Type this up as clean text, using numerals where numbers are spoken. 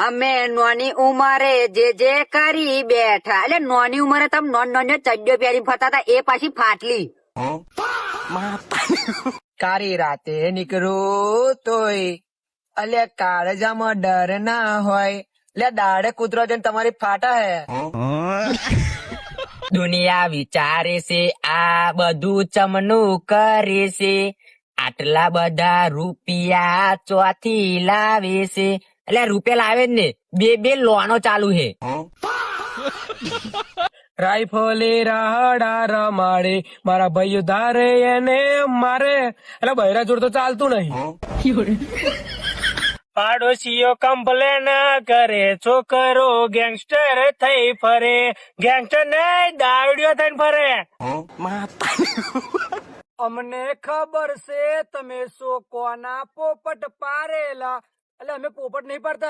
અમે નોની ઉંમરે જે કરી બેઠા. એટલે નોની ઉંમરે તમે નોન ચડ્ડો પહેરી ફરતા હતા એ પાછી ફાટલી. કારી રાતે નીકળું તોય અલે કાળજામાં ડર ના હોય. લે દાડે કૂતરો જઈને તમારી ફાટા હે. દુનિયા વિચારે છે આ બધું ચમનું કરે છે. આટલા બધા રૂપિયા ચોથી લાવે છે. એટલે રૂપિયા લાવે જ ને બે લોનો ચાલુ હે. રાઈફલે રાહડા રમાડે મારા ભાઈઓ ધારે એને મારે. એટલે બૈરા જોડ તો ચાલતું નહીં. પાડોશીઓ કમ્પ્લેન કરે છોકરો ગેંગસ્ટર થઈ ફરે. ગેંગસ્ટર નહીં દારૂડિયો થઈને ફરે. અમને ખબર છે તમે શોકોના પોપટ પારેલા. એટલે અમે પોપટ નહીં પાડતા.